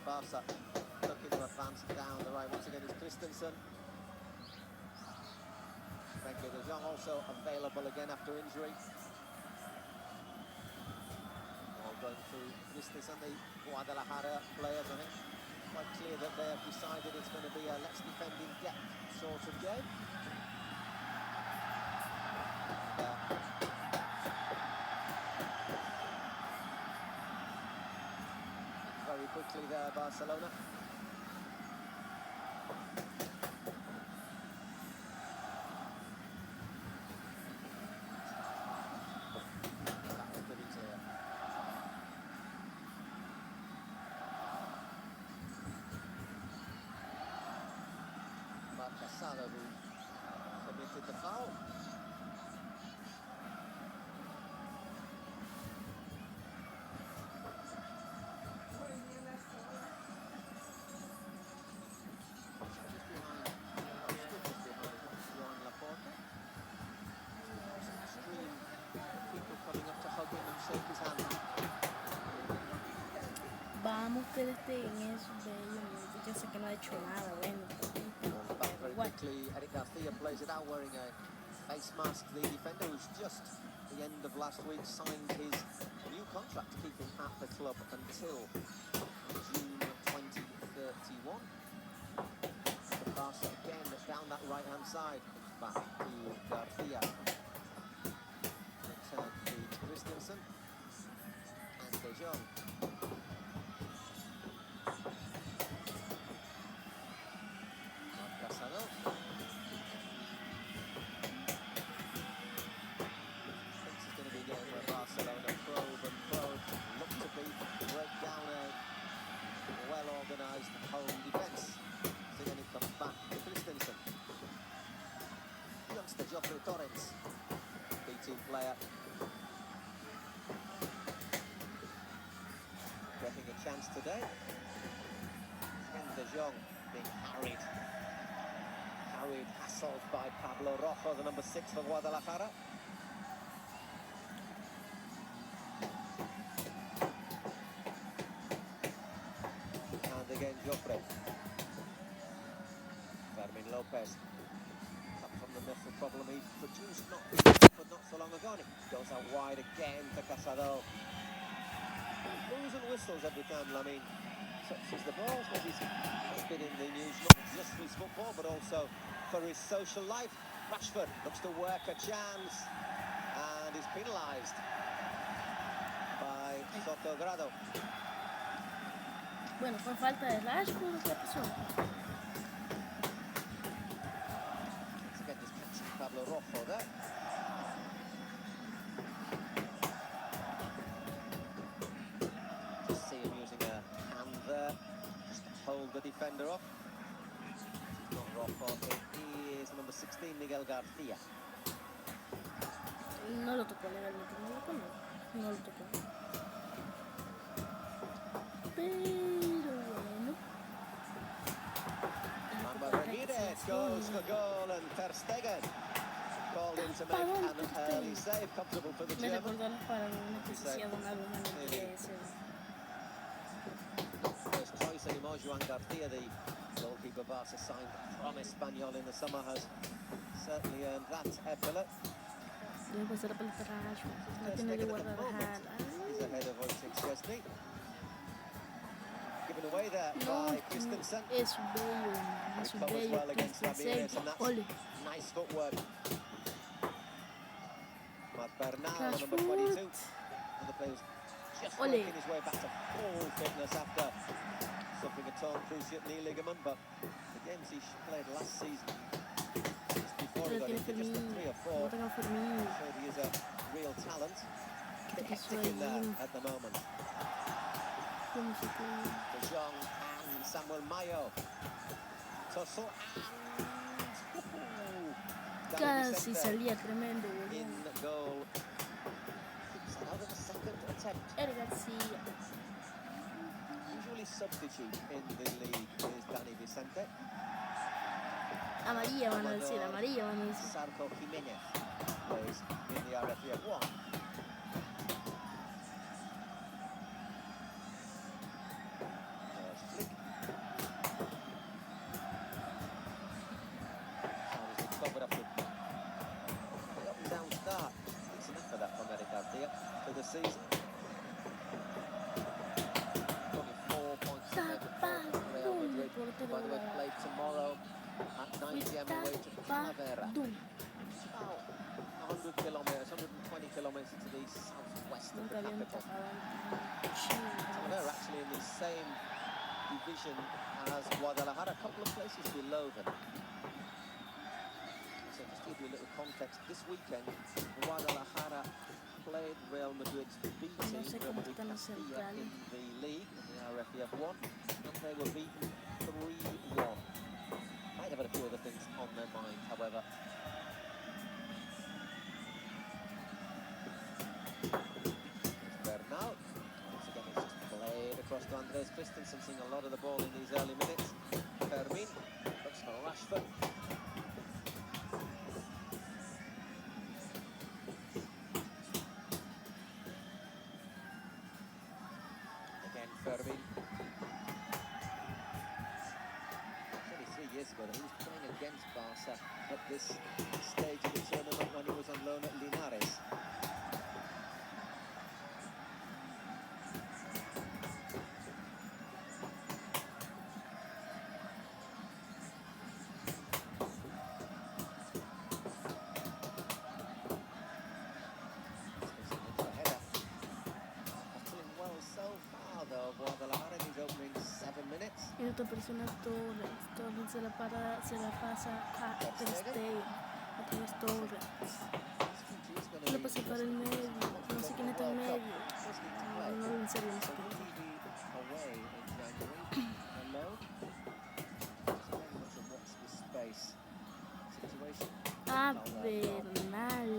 Barca looking to advance down the right. Once again, it's Christensen. Frenkie de Jong also available again after injury. All going through Christensen, the Guadalajara players, I think. Quite clear that they have decided it's going to be a let's defend in depth sort of game. Very quickly there, Barcelona. Casado, who committed the foul. People coming up to hug him and shake his hand. Vamos que en eso, bello. Yo sé que no ha hecho nada, bueno. Very quickly, Eric Garcia plays it out wearing a face mask. The defender who's just at the end of last week signed his new contract, keeping at the club until June 2031. Barca again down that right-hand side. Back to Garcia. Return to Christensen and De Jong. Home defence. So then it comes back to Christensen. Youngster Joffrey Torrens, B2 player, getting a chance today. And De Jong being harried, hassled by Pablo Rojo, the number 6 for Guadalajara. Again, Joffrey. Fermin Lopez. Up from the missile problem he produced not so long ago. And it goes out wide again to Casado. Blows and whistles every time Lamine touches the ball. So he's been in the news not just for his football but also for his social life. Rashford looks to work a chance and is penalised by Sotogrado. Bueno, fue falta de Rashford, ¿qué pasó? Let's get this catching Pablo Rojo there. Just see him using a hand there, just to hold the defender off. It's not Rojo, it is number 16, Miguel Garcia. No lo tocó legalmente, no lo tocó. Goes for goal and Ter Stegen called in to make an early save, comfortable for the German. First choice anymore, Joan Garcia, the goalkeeper Barca signed from Espanyol in the summer, has certainly earned that epaulet. Ter Stegen at the moment is ahead of Wojciech Szczesny. Given away there by Christensen. Recovers well against Ramirez, and that's nice footwork. Marc Bernal, number 22. And the player's just working his way back to full fitness after suffering a torn cruciate knee ligament. But the games he played last season, just before he got injured, just the 3 or 4, showed he is a real talent. A bit hectic in there at the moment. De Jong and Samuel Mayo. Tosso and casi salía tremendo, in goal. Out of the second attempt. Eric Garcia. Usually substitute in the league is Dani Vicente. Amarilla van a decir, amarilla van a decir. Sarko Jimenez plays in the RFF 1. Guadalajara. Dum. It's about 100 kilometers, 120 kilometers to the southwest of Nunca the habían capital. tocado So they're Chivas. actually in the same division as Guadalajara, a couple of places below them. So just to give you a little context, this weekend, Guadalajara played Real Madrid's B No team, sé Real cómo Madrid están los Castilla, in centrales. the league, in the RFEF 1, and they were beaten 3-1. Might have had a few other things on their mind, however. Bernal. Once again, it's just played across to Andres Christensen, seeing a lot of the ball in these early minutes. Fermin looks for Rashford. Again, Fermin. 23 years ago, he was playing against Barca at this stage of the tournament when he was on loan at Linares. Guadalajara in his opening 7 minutes. Y otra persona Torres se la pasa a Ter Stegen. Otra vez Torres. Lo pasa para el medio. No sé quién está en medio. No, en serio, no sé quién está. Ah, Bernal.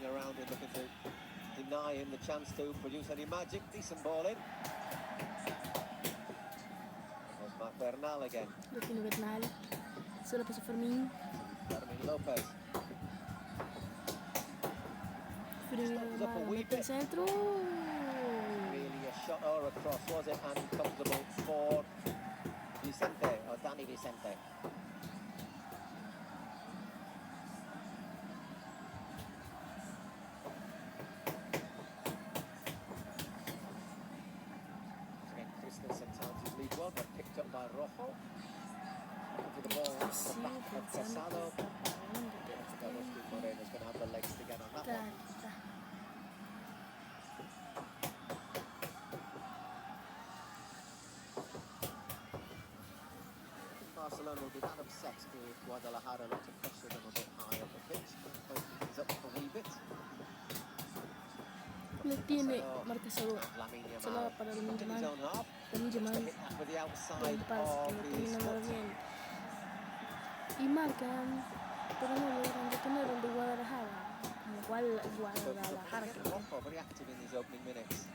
Around him, looking to deny him the chance to produce any magic. Decent ball in. There's Marc Bernal again. Lo tiene Bernal. Se lo pasa Fermin. Fermin Lopez. Fermin mete el centro. Really a shot or a cross, was it? And comfortable for Vicente, or Dani Vicente. Well, but picked up by Rojo. Into the ball, the back of Casado. Morena's going to have the legs to get on that one. Barcelona will be that upset if Guadalajara look to pressure them a bit high up the pitch. Open things up a wee bit. Le tiene marcador. Se la va para el Yamal. El Yamal. Un pase que no termina nada bien. Y marcan. Pero no logran detener al de Guadalajara. Guadalajara. Very active in his opening minutes.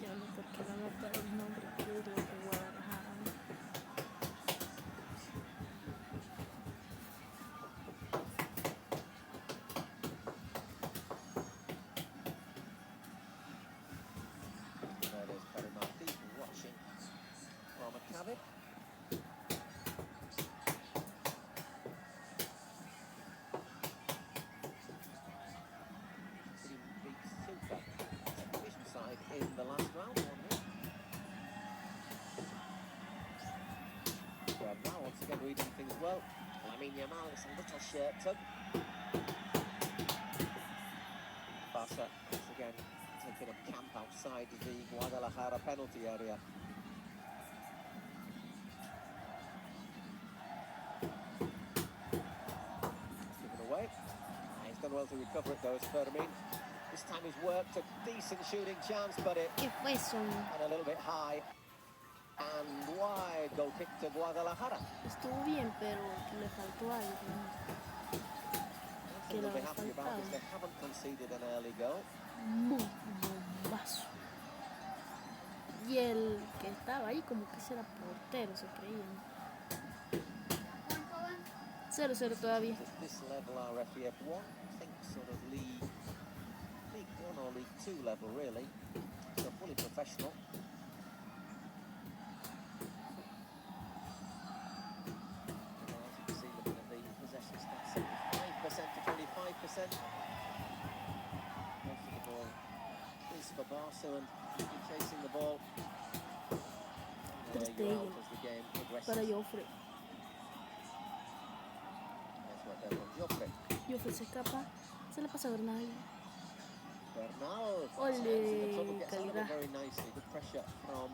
Yo no por qué no anotar el nombre que digo de Guadalajara. In the last round, well, now once again reading things well. Yamal is a little shirt tug. Barca once again taking up camp outside the Guadalajara penalty area. Given away. He's done well to recover it though, it's Fermin. This time he's worked a decent shooting chance, but it ¿Qué fue eso? and a little bit high and wide. Goal kick to Guadalajara. Estuvo bien, pero le faltó algo. Que le había faltado. They haven't conceded an early goal. Muy bombazo. Y el que estaba ahí como que era portero, se creían. 0-0 todavía. This level RFEF 1, I think sort of League 1 or League 2 level really. So fully professional. As you can see, looking at the possession stats, 75% of Most of the ball is for Barca and chasing the ball. Ter Stegen As the game progresses. para Joffre. That's what they're on. Joffre. Joffre se escapa, se la pasa a Bernal. Bernal. Ole, calidad. Very nicely. Good pressure from.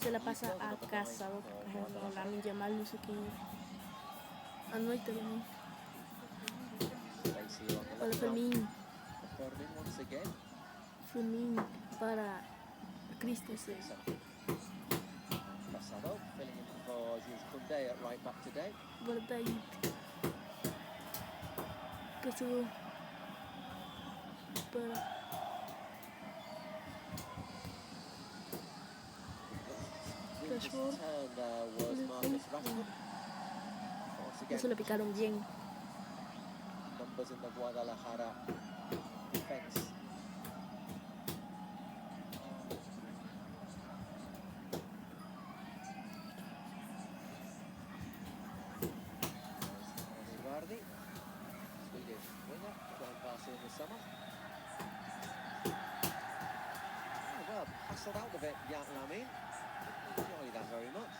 Se la pasa a Casado, no, la Yamal, no sé qué. Ah, no, ahí también. Para Fermín. Once again. Fermín para Christensen. Casado filling in for Jules Koundé at right back today. Verdad. Casado para Rashford. No se lo picaron bien. Numbers in the Guadalajara defense. Swedish winger, joined Barca in the summer. Oh, well, hustled out of it, Lamin. Enjoy that very much.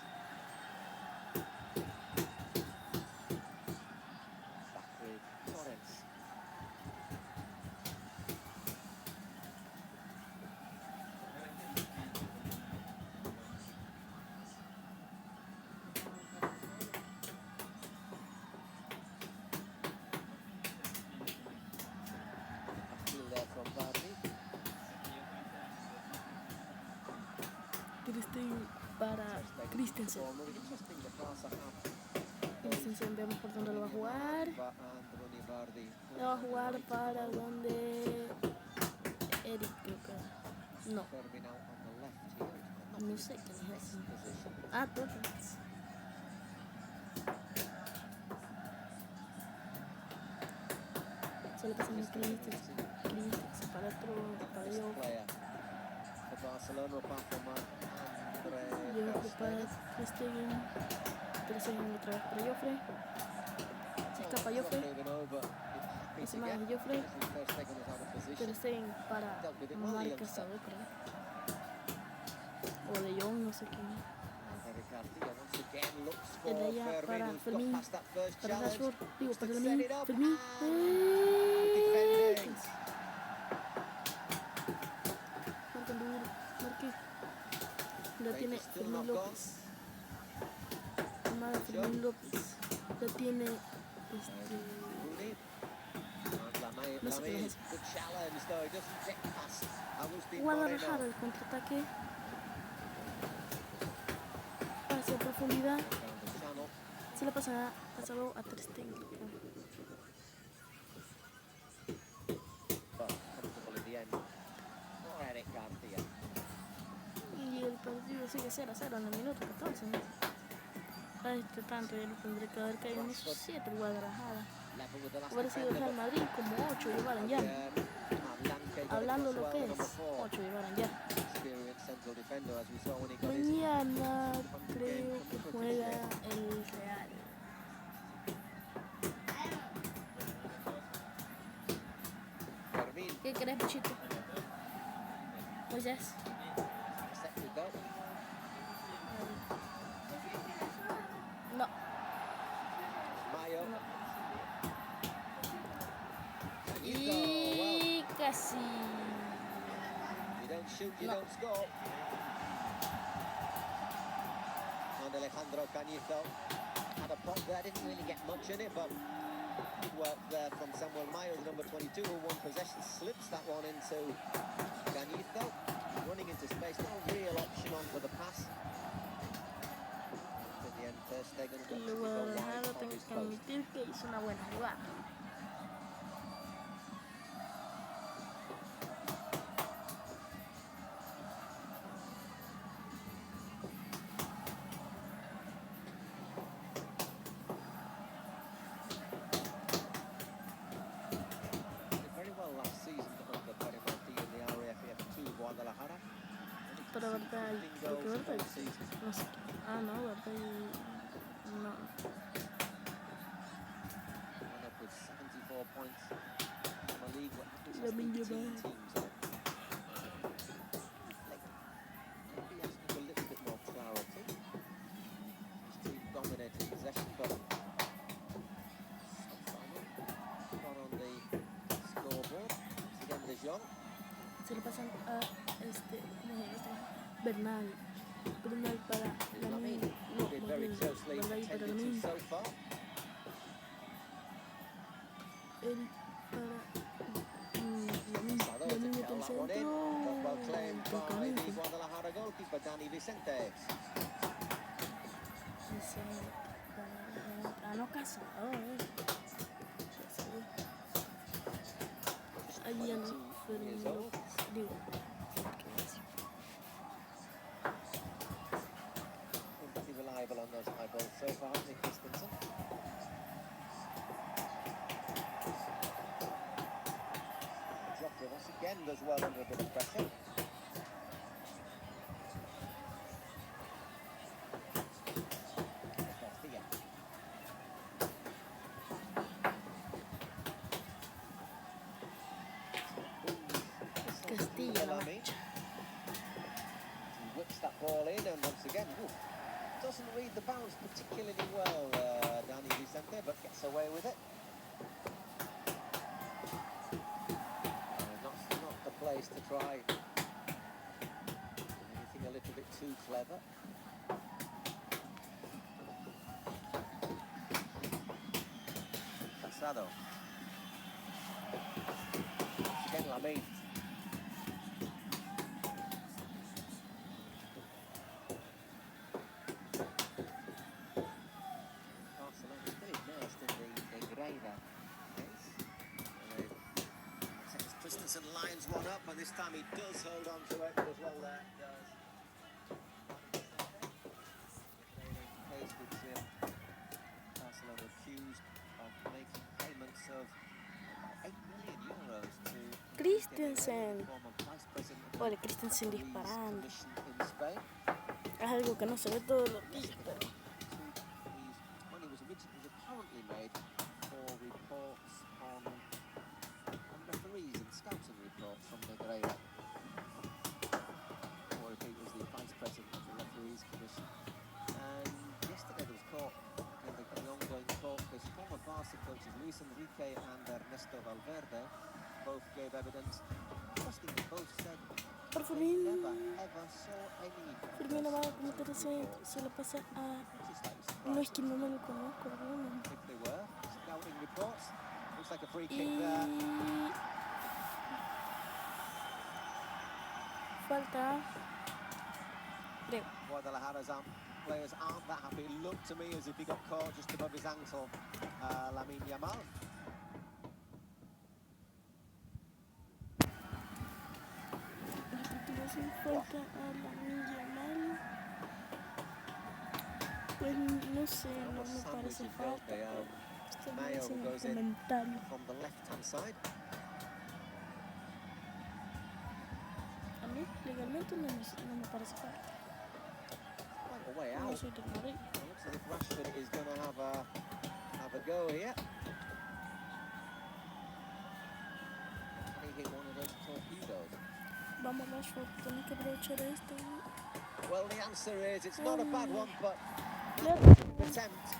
Back with Torrens. Christensen para Christensen. Christensen, vemos por dónde lo va a jugar. Lo va a jugar para donde Eric, creo que. No. No sé quién es ese. Ah, Torrens. Solo pasa en Christensen para otro, para Joffre. Barcelona apart from Joffre para Stegen. Ter Stegen otra vez para Joffre. Se escapa Joffre. Hace más de Joffre. Ter Stegen para Casado, creo. O de Jong, no sé quién. De allá para Fermín. Para Rashford. Digo, para Fermín. Fermín. La tiene Fermín López. Amada Fermín López. La tiene no sé qué es. Guadalajara, el contraataque. Hacia profundidad. Se la pasa pasado a Ter Stegen. Y el partido sigue 0-0 en el minuto 14. A este tanto ya lo tendré que haber caído unos 7 Guadalajara. Hubiera sido Real Madrid como 8 llevaron ya. Hablando lo que es, 8 llevaron ya. Mañana creo que juega el Real. ¿Qué crees, Puchito? Moisés. No. Y casi. No. Alejandro Cañizo had a pop there, didn't really get much in it, but good work there from Samuel Mayo, the number 22, who won possession, slips that one into Cañizo, running into space, no real option on for the pass. At the end, Ter Stegen got to go wide on his post. Que hizo una buena jugada. Pero verdad, creo que verdad, no sé. Ah, no, verdad, no. score points from a league which has Lamine 18 Yamal. teams in it. Maybe asking for a little bit more clarity. His team dominated possession, but so far not on the scoreboard. Once again, De Jong. Se le pasan a Bernal. Bernal para Lamine. No, Did very closely Bernal para attended to Lamine. so far. Él para Lamine. Sado to Lamine tell del that one in. centro. But well claimed by the Totalmente. Guadalajara goalkeeper, Dani Vicente. No casado, Allí ya no, 22 years old. digo, Been pretty reliable on those high balls so far, Nick Christensen. Drop Rivas again does well under a bit of pressure. Castilla la He whips that ball in, and once again, doesn't read the bounce particularly well, Dani Vicente, but gets away with it. Not the place to try anything a little bit too clever. Casado. Again, Lamine. Barcelona still immersed in the grabare case. Christensen lines one up, and this time he does hold on to it as well there. Does. Case which Barcelona accused of making payments of about €8 million to Christensen. former vice president of Ole, the Christensen Referees disparando. Commission in Spain. Es algo que no se ve todos los días, pero Money was apparently made for reports on referees and scouting reports from Negreira. Or if he was the vice president of the Referees Commission. And yesterday there was court in the ongoing court case. Former Barca coaches Luis Enrique and Ernesto Valverde both gave evidence. Interestingly, both said por they Firmino. never ever saw any Firmino va a scouting cometer ese, reports. se lo pasa a... Which is slightly No es surprising. que no me lo conozco, Bruno. If they were scouting reports, looks like a free kick Y there. falta, creo. Guadalajara's players aren't that happy. It looked to me as if he got caught just above his ankle, Lamine Yamal. Falta a Lamine Yamal. Pues no sé, no me parece falta. Esto me Mayo parece un goes in comentario. from the left-hand side. A mí legalmente no me parece falta. Quite a way No out. soy del Madrid. It looks as if Rashford is going to have a go here. Can he hit one of those torpedoes? Vamos Rashford, tenés que aprovechar esto. Well, the answer is it's not a bad one, but Claro. attempt.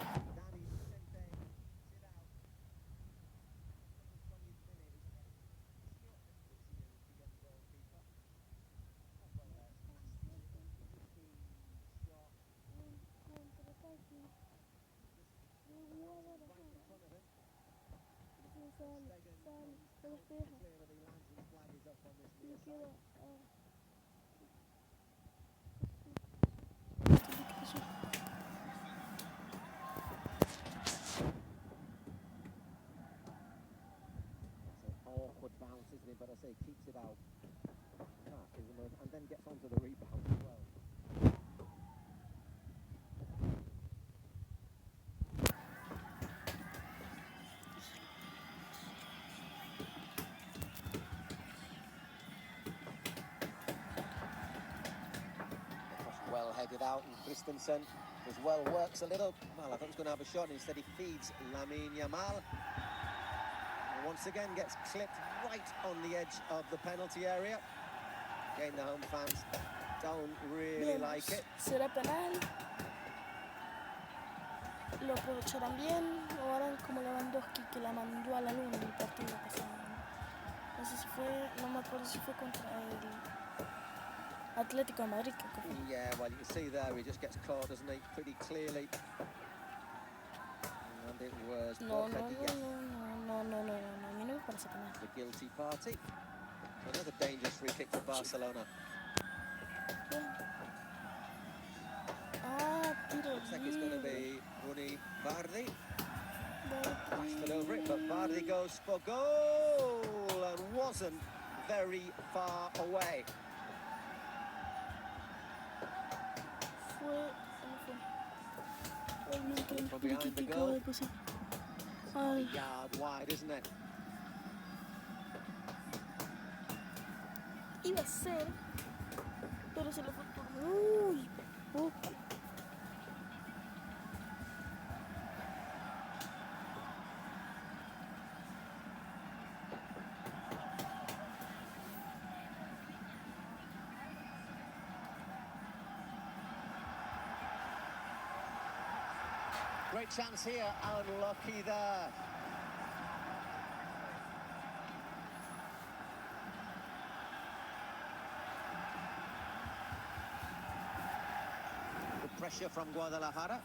Awkward bounce, isn't it? But I say keeps it out. And then gets onto the rebound as well. Well headed out, and Christensen as well works a little. Well, I thought he was going to have a shot, and instead he feeds Lamine Yamal. once again gets clipped right on the edge of the penalty area. Again, the home fans don't really like it. Será penal. Lo aprovecharán bien o harán como Lewandowski, que la mandó a la luna en el partido pasado. No sé si fue, no me acuerdo si fue contra el Atlético de Madrid. Yeah, well, you can see there he just gets caught, doesn't he? Pretty clearly. And it was No, a mí no me parece penal. the guilty party. Another dangerous free kick for Barcelona. Tiro Looks like it's going to be Rooney Bardi. Blasted over it, but Bardi goes for goal and wasn't very far away. From behind the goal. A yard wide, isn't it? Iba a ser, pero se le fue por muy poco. Great chance here, unlucky there. Good pressure from Guadalajara.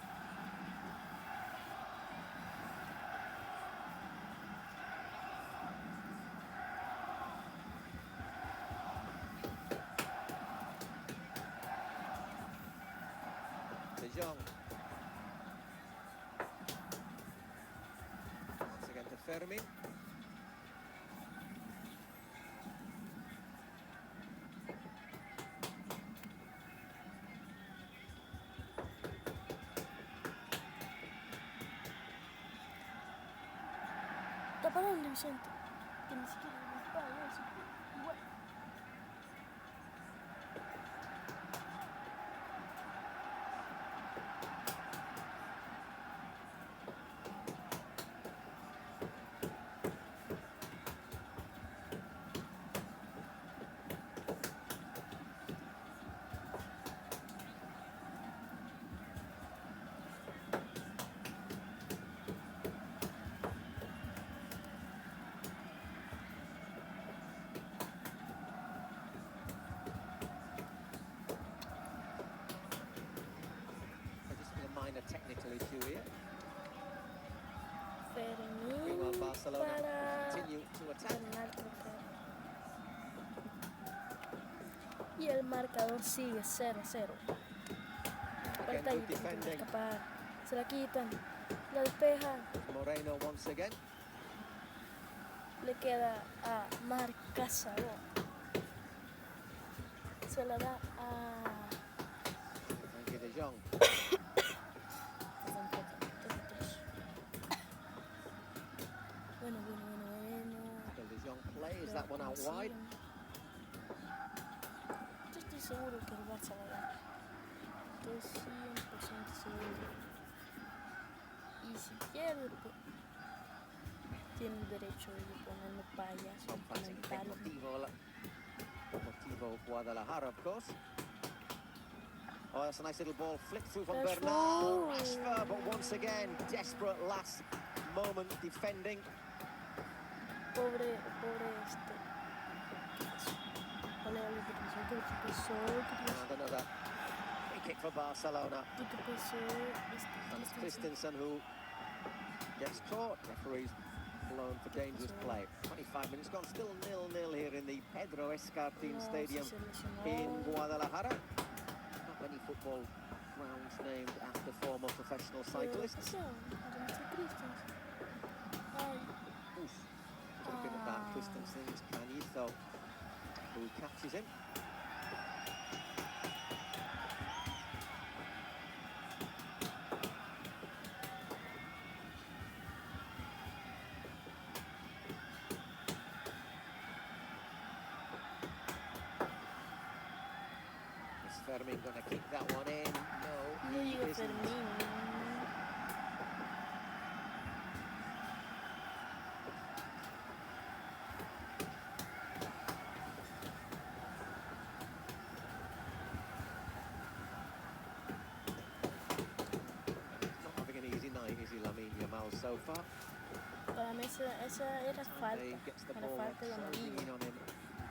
De Jong. Once again to Fermin. Taparon de Vicente, que ni siquiera le gustaba eso. Bueno. Minor technical issue here. Fermin Barcelona para continue to attack. Y el marcador sigue 0-0. Falta ahí, tiene que escapar. Se la quitan, la despejan. Moreno once again. Le queda a Marcasado. Se la da a De Jong. Bueno. De Jong plays that one out wide. Yo estoy seguro que el Barça va a ganar. Estoy 100% seguro. Y si pierde, pues, tiene el derecho de ponerme payaso. Deportivo Guadalajara, of course. Oh, that's a nice little ball flicked through from Bernal. Rashford, but once again, desperate last moment defending. Pobre este. Vale, ¿qué pasó? And another free kick for Barcelona. ¿Qué pasó? And it's Christensen who gets caught. Referees blown for dangerous play. 25 minutes gone, still 0-0 here in the Pedro Escartin Stadium in Guadalajara. Not many football grounds named after former professional cyclists. Talking about Christensen's Canito, who catches him. Is Fermin going to kick that one in? No, he isn't. so far. Para mí esa era falta. He gets the Era ball falta y so amarilla. lean on him.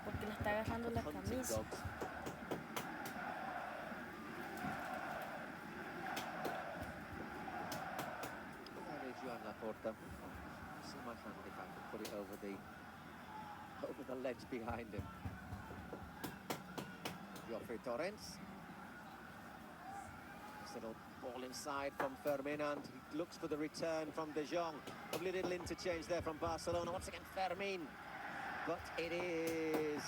Porque le está agarrando la Hunting camisa. dogs. There is Joan Laporta. See my hand if I can put it over the ledge behind him. Geoffrey Torrens. This little ball inside from Fermin, and he looks for the return from De Jong. Lovely little interchange there from Barcelona. Once again, Fermin. But it is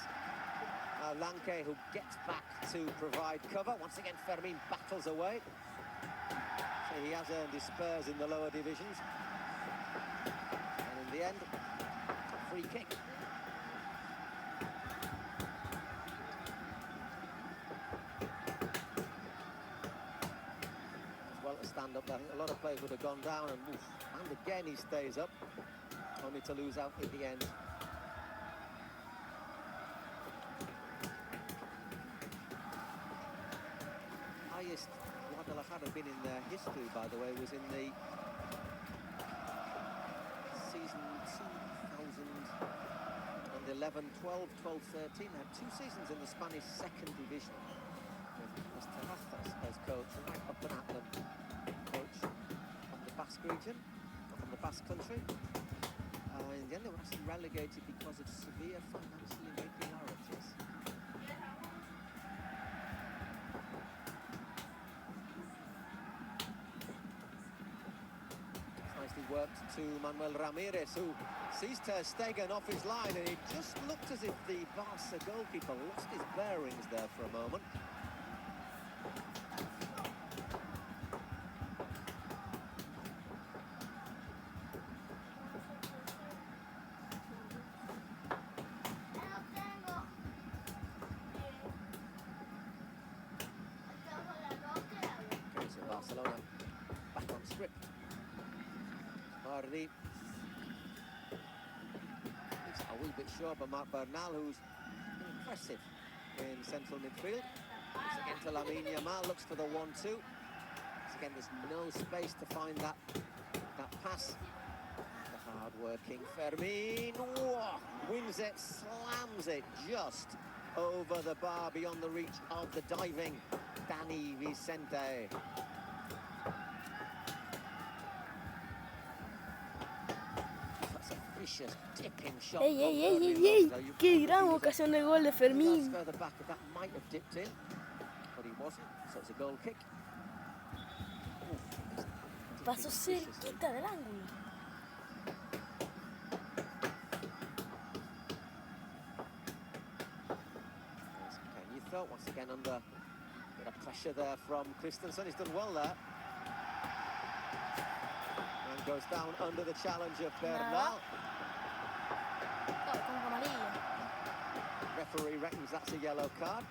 Lanke who gets back to provide cover. Once again, Fermin battles away. So he has earned his spurs in the lower divisions. And in the end, free kick. Well to stand up there. I think a lot of players would have gone down, and again he stays up, only to lose out in the end. Highest Guadalajara had been in their history, by the way, was in the season 2011, 12, 12, 13. They had 2 seasons in the Spanish second division with Mr. Razas as coach, right up and at them. Coach from the Basque region, or from the Basque country. In the end they were actually relegated because of severe financial irregularities. Nicely worked to Manuel Ramirez, who sees Ter Stegen off his line, and it just looked as if the Barca goalkeeper lost his bearings there for a moment. Okay, so Barcelona back on script. Mardi. It's a wee bit short, but Marc Bernal, who's been impressive in central midfield. Once again to Lamine Yamal, looks for the 1-2. Once again, there's no space to find that pass. The hard-working Fermin wins it, slams it just over the bar beyond the reach of the diving Dani Vicente. ¡Ey! ¡Qué gran ocasión de gol de Fermín! Pasó cerquita del ángulo. Once again under a bit of pressure there from Christensen. He's done well there. And goes down under the challenge of Bernal. Referee reckons that's a yellow card.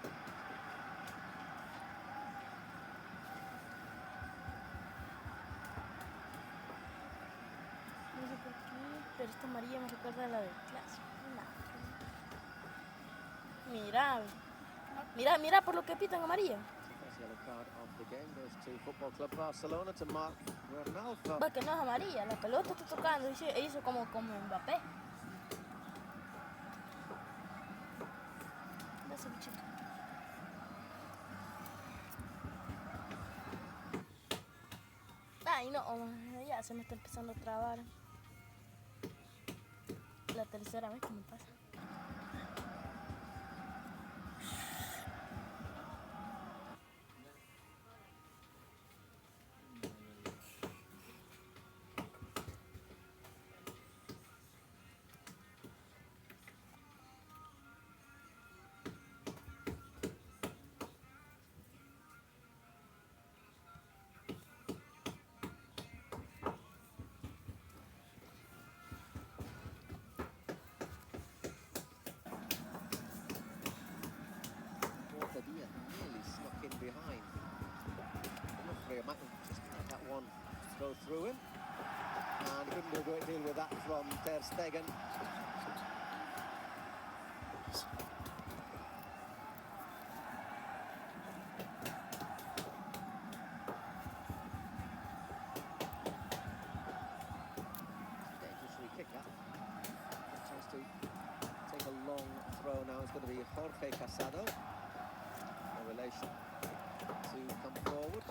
No sé por qué, pero esta amarilla me recuerda a la del clásico. Mira por lo que pitan amarilla. Va que no es amarilla, la pelota está tocando, hizo como Mbappé. Ese bichito. Ay no, ya se me está empezando a trabar. La tercera vez que me pasa. Nearly snuck in behind. Referee might just let that one go through him, and couldn't do a great deal with that from Ter Stegen. going to be Jorge Casado. No relation to come forward.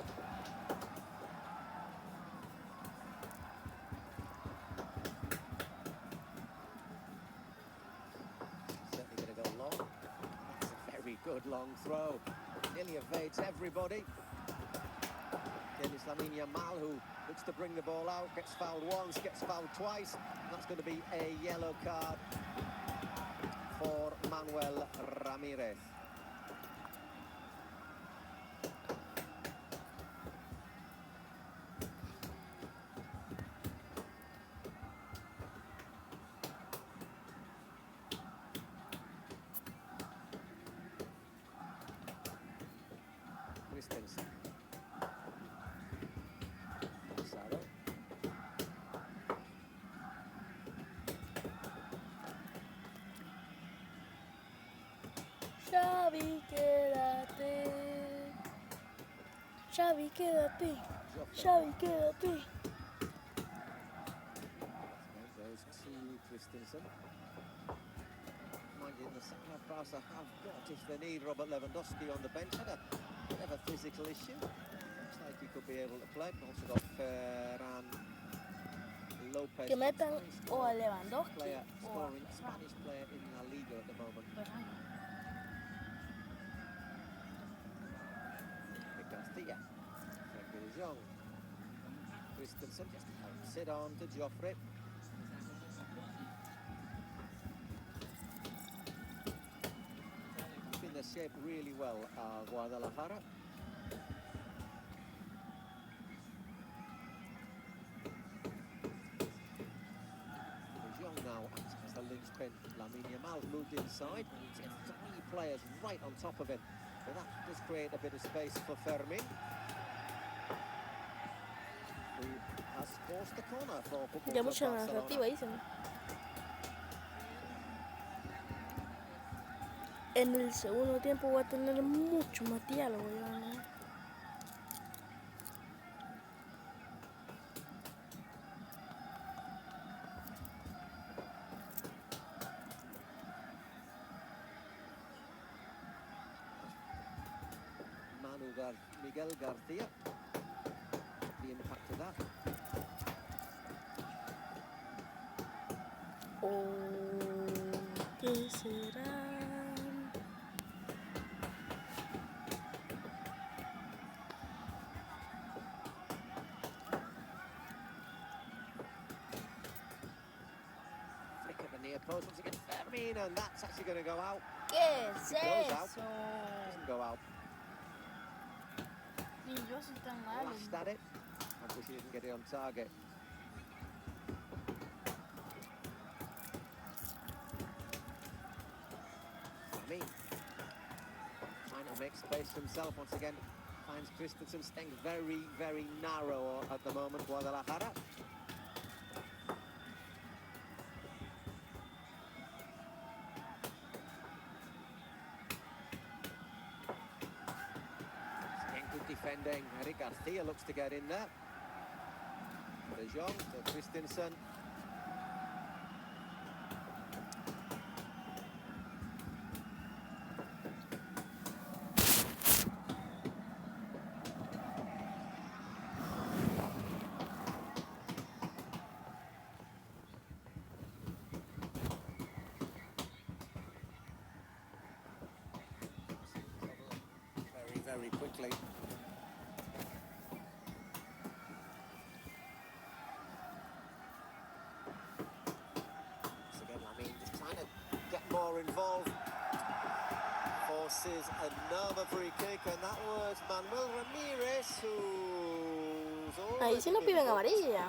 Certainly going to go long. That's a very good long throw. Nearly evades everybody. Again, it's Lamine Yamal who looks to bring the ball out, gets fouled once, gets fouled twice. That's going to be a yellow card for Manuel Ramirez. Christensen. Casado. Xavi, quédate. Xavi, quédate. Xavi, quédate. Goes to Christensen. Mind you, in the second half, Barca have got, if they need, Robert Lewandowski on the bench. Had a bit of a physical issue. Looks like he could be able to play. Also got Ferran Lopez. Que metan o a Lewandowski Player, o a scoring Ferran. Spanish player in La Liga at the moment. Garcia. Frankie de Jong. Christensen just helps it on to Joffrey. Keeping their shape really well, Guadalajara. De Jong now acts as the linchpin. Lamine Yamal moved inside. He's got 3 players right on top of him. So that does create a bit of space for Fermin, who has forced the corner for Football Ya Club mucha Barcelona. narrativa dicen. En el segundo tiempo voy a tener mucho más diálogo, ¿no? Miguel Garcia. The impact of that. ¿Qué será? Flick at the near post once again. Fermin, and that's actually going to go out. ¿Qué es It goes out. eso? Doesn't go out. Ni yo soy tan malo. Lashed at it. I wish he didn't get it on target. I mean, trying to make space for himself once again. Finds Christensen staying very, very narrow at the moment, Guadalajara. Again, good defending. Eric Garcia looks to get in there. De Jong to Christensen. Very quickly. So again, Lamine just trying to get more involved. Forces another free kick, and that was Manuel Ramirez, who's Ahí sí no piden amarilla.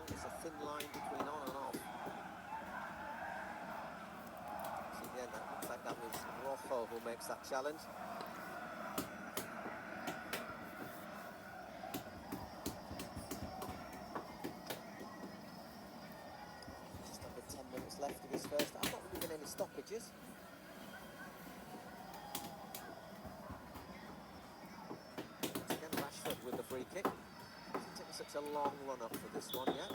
It's a thin line between on and off. So again, that looks like that was Rojo who makes that challenge. Just under 10 minutes left of his first. I've not really been any stoppages. Once again, Rashford with the free kick. Hasn't taken such a long run up for this one yet.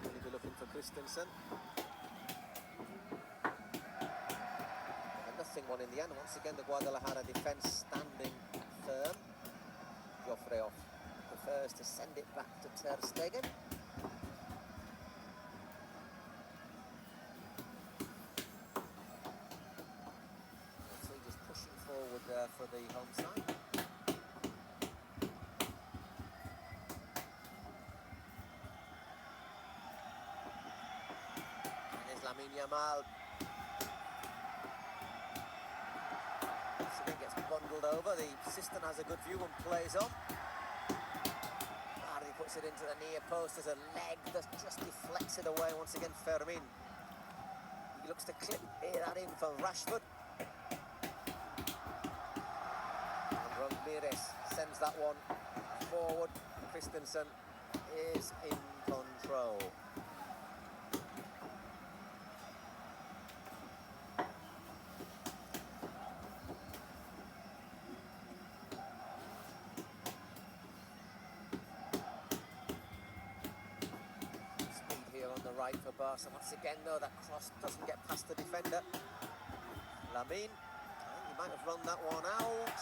Going to be looking for Christensen. A nothing one in the end. Once again, the Guadalajara defence standing firm. Joffre prefers to send it back to Ter Stegen. So just pushing forward there for the home side. And there's Lamine Yamal. So he gets bundled over. The assistant has a good view and plays on. He puts it into the near post as a leg that just deflects it away. Once again, Fermin. He looks to clip that in for Rashford. And Ramirez sends that one forward. Christensen is in control. Right for Barca. Once again, though, that cross doesn't get past the defender. Lamine, he might have run that one out.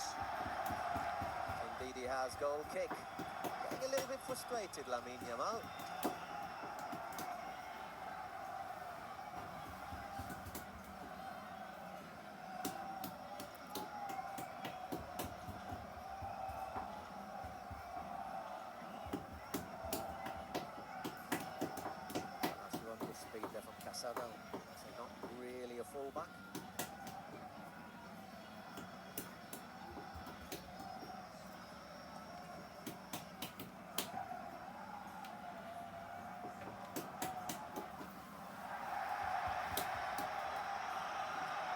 Indeed, he has. Goal kick. Getting a little bit frustrated, Lamine Yamal. So not really a fullback.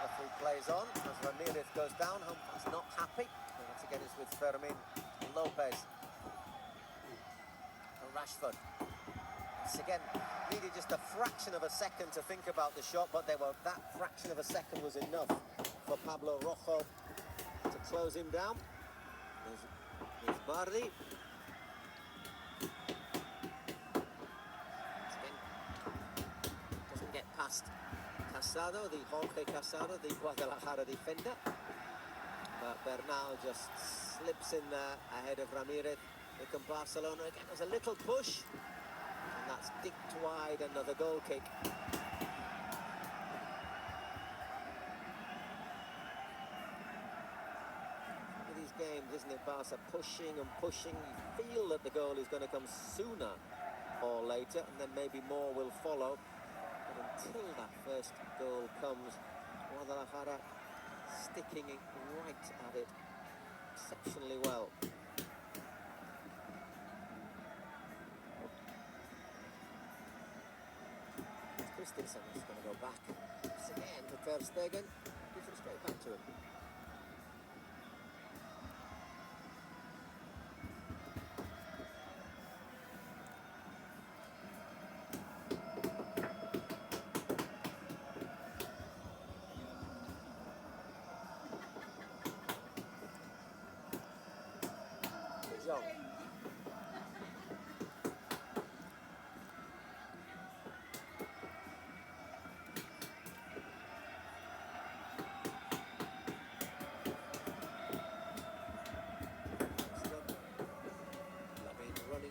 Referee plays on as Ramirez goes down. Humphreys not happy. And once again it's with Fermin and Lopez. And Rashford. Once again, needed just a fraction of a second to think about the shot, but that fraction of a second was enough for Pablo Rojo to close him down. There's Bardi. Again, doesn't get past Casado, the Jorge Casado, the Guadalajara defender. But Bernal just slips in there ahead of Ramirez. Here comes Barcelona again. There's a little push. And that's dipped wide, another goal kick. In these games, isn't it, Barca pushing and pushing. You feel that the goal is going to come sooner or later, and then maybe more will follow. But until that first goal comes, Guadalajara sticking it right at it exceptionally well. Christensen is going to go back once again to Ter Stegen. Gives it straight back to him. De Jong.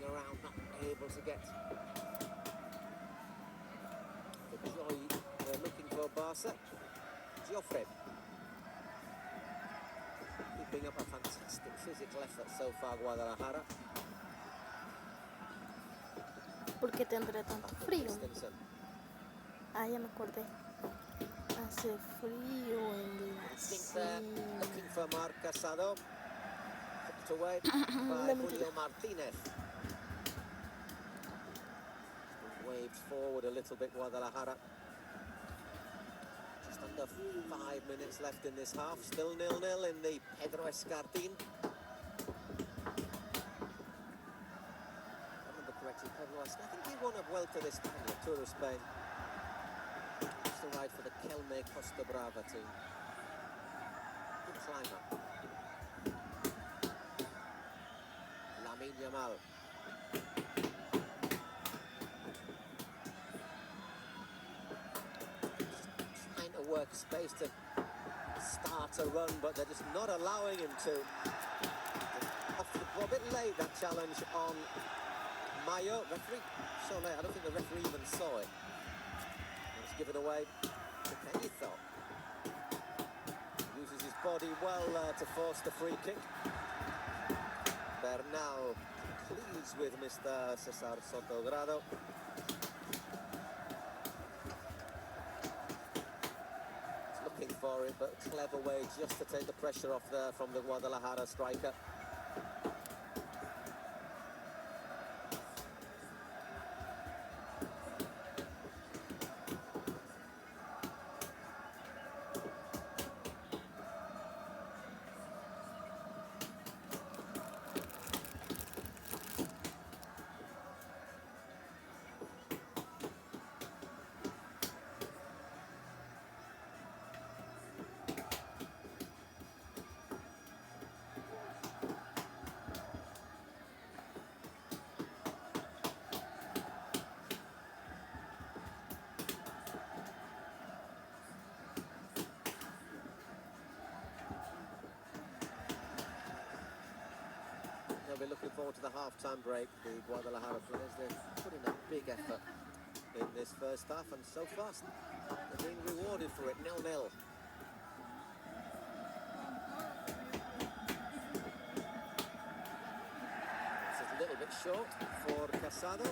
Around, not able to get the joy they're looking for. Barca. Joffre keeping up a fantastic physical effort so far, Guadalajara. ¿Por qué tendrá tanto frío? Ah, ya me acordé. Hace frío en la cima. Looking for Marc Casado. Hooked away by Julio Martinez. Waved forward a little bit, Guadalajara. Just under 5 minutes left in this half. Still 0-0 in the Pedro Escartin. I remember correctly, Pedro Escartin. I think he won a Vuelta de España, Tour of Spain. He used to ride for the Kelme Costa Brava team. Good climber. Yamal. Trying to work space to start a run, but they're just not allowing him to. A bit late, that challenge on Mayo. Referee, so late, I don't think the referee even saw it. It was given away to Kenny. Uses his body well to force the free kick. Bernal pleads with Mr. Cesar Sotogrado. Looking for it, but clever way just to take the pressure off there from the Guadalajara striker. They'll be looking forward to the half-time break, the Guadalajara players. They've put in a big effort in this first half, and so far they're being rewarded for it. 0-0. This is a little bit short for Casado.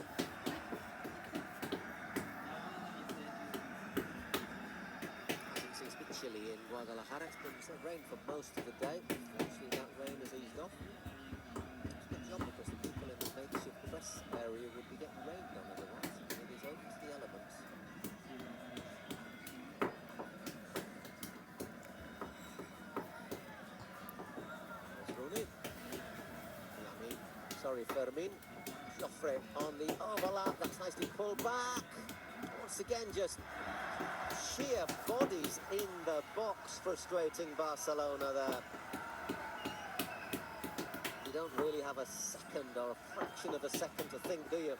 As you see, it's a bit chilly in Guadalajara. It's been rain for most of the day. Actually, that rain has eased off. Because the people in the makeshift press area would be getting rained on otherwise. It is open to the elements. There's Rooney. Fermin. Joffre on the overlap. That's nicely pulled back. Once again, just sheer bodies in the box, frustrating Barcelona there. You don't really have a second or a fraction of a second to think, do you?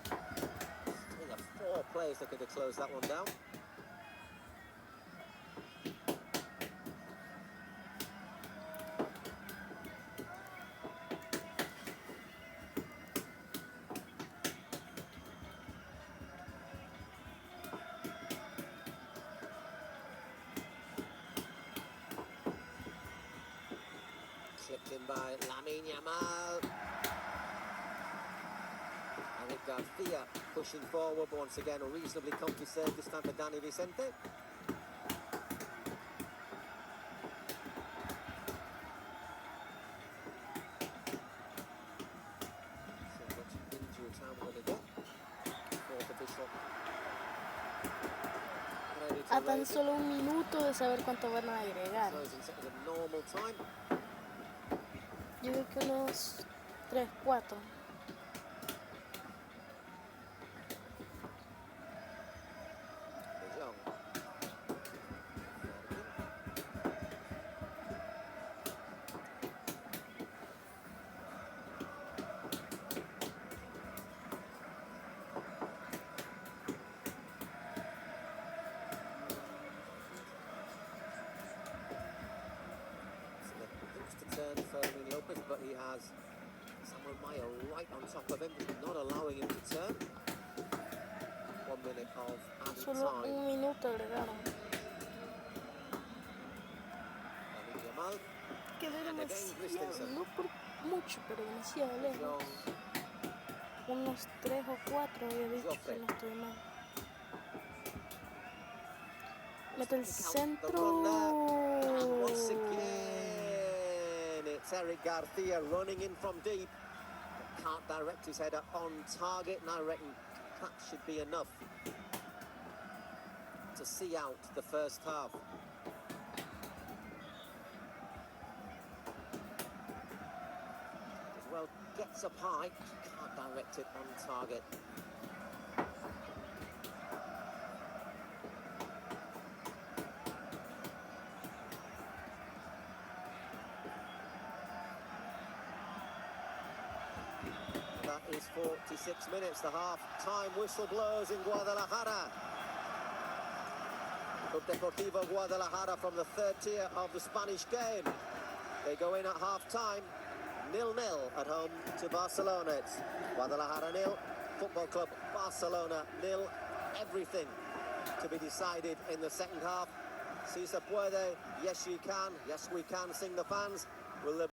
Still have 4 players looking to close that one down. Slipped in by Yamal. Eric Garcia pushing forward, but once again a reasonably comfy save, this time for Dani Vicente. So much injury time we're going to get. Fourth official. A tan solo un minuto de saber cuánto van a agregar. Yo creo que unos 3, 4. Fermin Lopez, but he has Samuel Mayo right on top of him, not allowing him to turn. 1 minute of added Solo time. un minuto agregaron. Yamal. Quedé demasiado, no por mucho, pero demasiado lejos. Unos 3 o 4 había dicho, si no estoy mal. Mete el centro. And once again, it's Eric Garcia running in from deep. Can't direct his header on target, and I reckon that should be enough to see out the first half. As well, gets up high, can't direct it on target. is 46 minutes. The half-time whistle blows in Guadalajara. Club Deportivo Guadalajara from the third tier of the Spanish game. They go in at half-time, 0-0 at home to Barcelona. It's Guadalajara 0, Football Club Barcelona 0. Everything to be decided in the second half. Si se puede, yes you can, yes we can, sing the fans. Will there